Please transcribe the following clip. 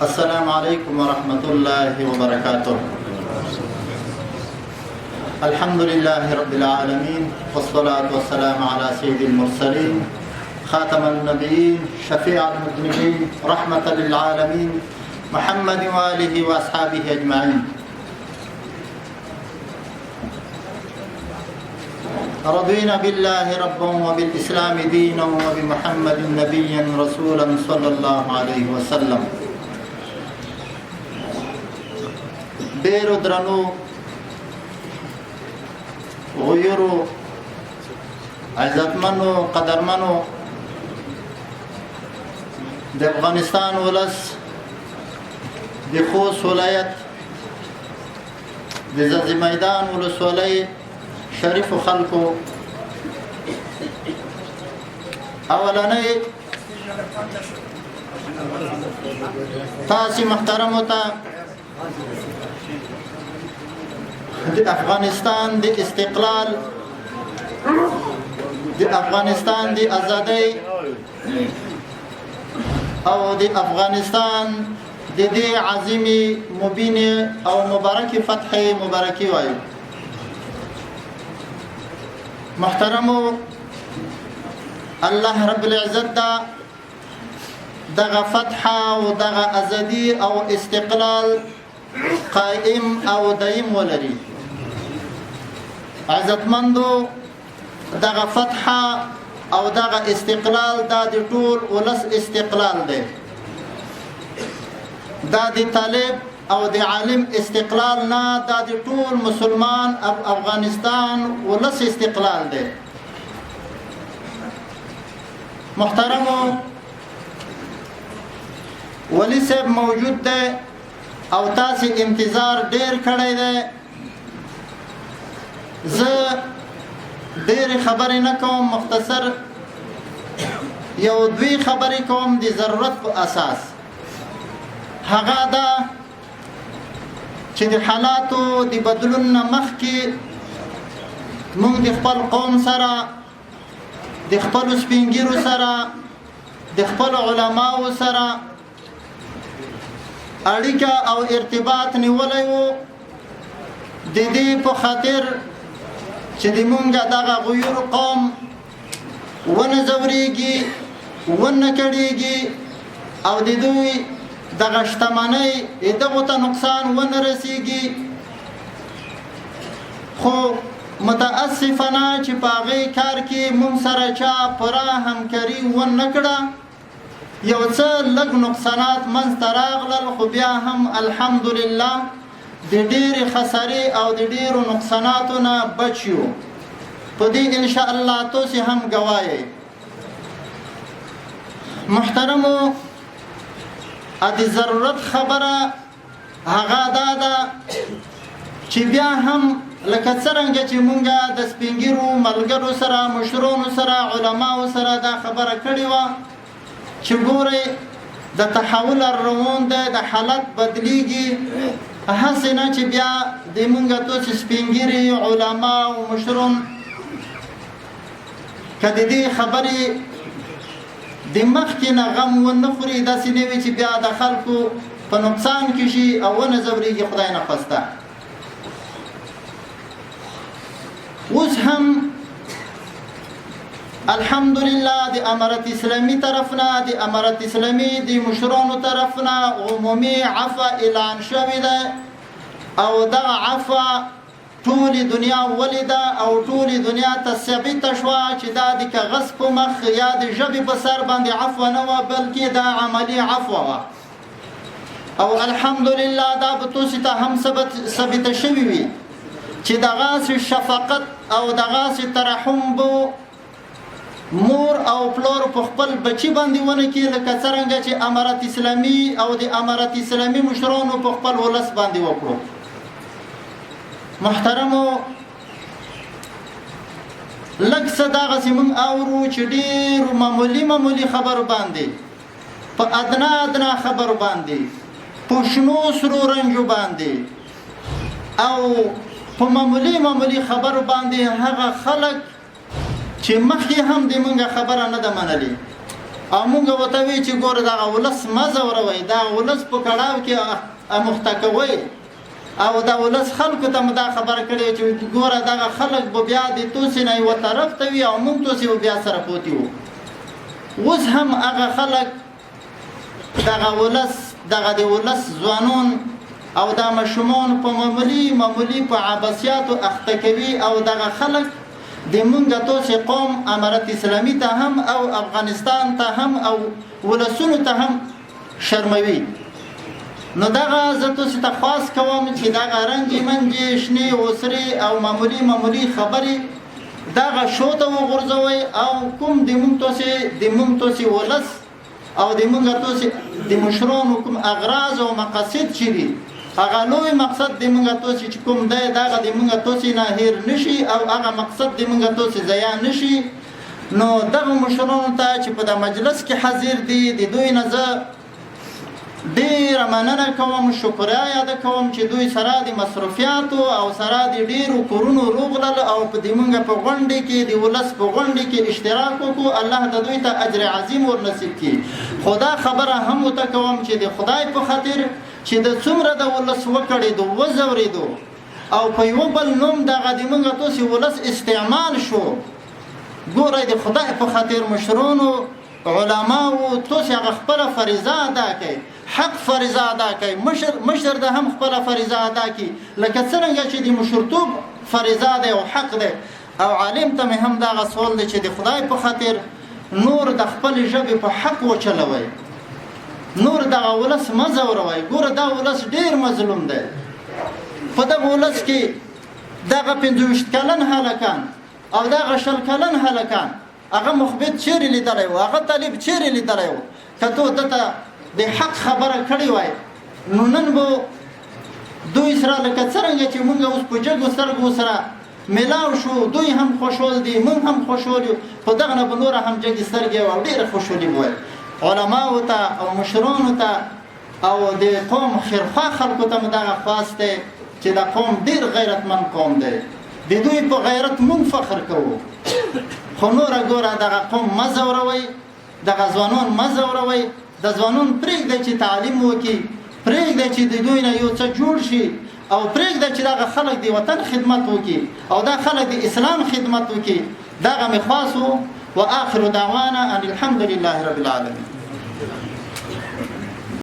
السلام عليكم ورحمة الله وبركاته. الحمد لله رب العالمين، والصلاة والسلام على سيد المرسلين خاتم النبيين شفيع المذنبين رحمة للعالمين محمد وآله وأصحابه أجمعين. رضينا بالله ربا وبالإسلام دينا وبمحمد نبيا رسولا صلى الله عليه وسلم. ډېرو درنو غیرو عزتمنو قدرمنو د افغانستان ولس د خوست ولایت د ځاځي میدان ولسوالۍ شریفو خلکو، اولنۍ تاسې محترمو ته د افغانستان د استقلال، د افغانستان د ازادۍ او د افغانستان د دې عظیمې مبینې او مبارکې فتحې مبارکي وایو. محترمو، الله رب العزت دا دغه فتح او دغه ازادي او استقلال قائم او دائم ولري. عزتمندو، دغه فتح او دغه استقلال دا د ټول ولس استقلال دی. دا د طالب او د عالم استقلال نه، دا د ټول مسلمان افغانستان ولس استقلال دی. محترمو، ولی صاحب موجود دی او تاسې انتظار ډیر کړی دی. زه ډېرې خبرې نه کوم، مختصر یو دوی خبرې کوم د ضرورت په اساس. هغه دا چې د حالاتو د بدلون نه مخکې موږ د خپل قوم سره، د خپلو سپینګیرو سره، د خپلو علماو سره اړیکه او ارتباط نیولی و، د دې په خاطر چې د مونږ دغه غیور قوم ونه ځورېږي، ونه کړېږي او د دوی دغه شتمنۍ دغو ته نقصان ونه رسېږي. خو متاسفانه چې په هغې کار کې مونږ سره چا پوره همکاري ونه کړه. یو څه لږ نقصانات منځته راغلل، خو بیا هم الحمدلله د ډېرې خسارې او د ډېرو نقصاناتو نه بچ یو. په دې انشاء الله تاسې هم ګواه. محترمو، د ضرورت خبره هغه دا ده چې بیا هم لکه څرنګه چې مونږ د سپینګیرو ملګرو سره، مشرانو سره، علماو سره دا خبره کړې وه چې ګورئ د تحول روان دی، د حالت بدلیږي. هسې نه چې بیا د مونږ تاسې سپینګیري علما او مشرون که د دې خبرې د مخکې نه غم ونه خوري، داسې نه وي چې بیا د خلکو په نقصان کې شي او ونه ځورېږي، خدای نه خواسته. اوس هم الحمدلله د امارت اسلامي طرف نه، د امارت اسلامي د مشرانو طرف نه عمومي عفو اعلان شوی ده او دغه عفو ټولې دنیا ولیده او ټولې دنیا ته ثابته شوه چې دا د کاغذ په مخ یا د ژبې په سر باندې عفو نه وه، بلکې دا عملي عفو وه. او الحمدلله دا به تاسې ته هم ثابته شوي وي چې دغسې شفقت او دغسې ترحم به مور او پلار په خپل بچی باندې ونه کې، لکه څرنګه چې امارت اسلامي او د امارت اسلامي مشرانو په خپل ولس باندې وکړو. محترمو، لږ څه دغسې موږ اورو چې ډېرو معمولي خبرو باندې، په ادنا خبرو باندې، په شنو سرو رنجو باندې او په معمولي خبرو باندې هغه خلک چې مخکې هم د مونږه خبره نه ده منلې، او مونږ ورته وی چې ګوره دغه ولس مه ځوروئ، دغه ولس په کړاو کې اموخته کوئ. او دا ولس خلکو ته مو دا خبره کړې چې ګوره دغه خلک به بیا د توسې نه یوه طرف ته وي او مونږ توسې به بیا سره پوتي وو. اوس هم هغه خلک دغه ولس دغه د ولس ځوانان او دا ماشومان په معمولي په عباسیاتو اخته کوي او دغه خلک د مونږ توسې قوم امارت اسلامي ته هم او افغانستان ته هم او ولسونو ته هم شرموي. نو دغه زه تاسو ته خاص کوم چې دغه رنګې منجې شنې اوسرې او معمولي خبرې دغه شو ته وغورځوئ او کوم د مونږ تاسې ولس او د مونږ تاسې د مشرانو کوم اغراض او مقاصد چې دي هغه لوی مقصد د مونږ تاسې چې کوم دی دغه د مونږ تاسې نه هیر نشي او هغه مقصد د مونږ تاسې ضایع نشي. نو دغه مشرانو ته چې په د مجلس کې حاضر دي د دوی نه زه ډېره مننه کوم، شکریا یاده کوم چې دوی سره د مصروفیاتو او سره د ډېرو کورونو روغلل او په د مونږ په غونډې کې د ولس په غونډې کې اشتراک وکړو. الله د دوی ته اجر عظیم ورنصیب کړي. خو دا خبره هم ورته کوم چې د خدای په خاطر چې د څومره د ولس وکړېدو وځورېدو او په یوه بل نوم دغه د مونږ تاسې ولس استعمال شو، ګورئ د خدای په خاطر مشرانو علماو تاسې هغه خپله فریضه ادا کړئ، حق فریضه ادا کړئ، مشر د هم خپله فریضه ادا کړي لکه څرنګه چې د مشرتوب فریضه دی او حق دی. او عالم ته مې هم دغه سوال دی چې د خدای په خاطر نور د خپلې ژبې په حق وچلوئ، نور دغه ولس مه ځوروئ. ګوره دا ولس ډېر مظلوم دی. په دغه ولس کې دغه 25 کلن هلکان او دغه 20 کلن هلکان هغه مخبت چیرې لیدلی و، هغه طالب چیرې لیدلی و. که تو دته د حق خبره کړې وای نو نن به دوی سره لکه څرنګه چې مونږ اوس په جګو سترګو سره میلاو شو، دوی هم خوشحال دي مونږ هم خوشحال یو، خو دغه نه به نوره هم جګې سترګې او ډېره خوشحالي به وای. علماو ته او مشرانو ته او د قوم خیرخوا خلکو ته مو دغه خواست دی چې دا قوم ډېر غیرتمند قوم دی، د دوی په غیرت مونږ فخر کوو. خو نوره ګوره دغه قوم مه ځوروئ، دغه ځوانان مه ځوروئ. د ځوانان پرېږدئ چې تعلیم وکړي، پرېږدئ چې د دوی نه یو څه جوړ شي او پرېږدئ چې دغه خلک د وطن خدمت وکړي او دا خلک د اسلام خدمت وکړي. دغه مې خواست و. وآخر دعوانا ان الحمد لله رب العالمين.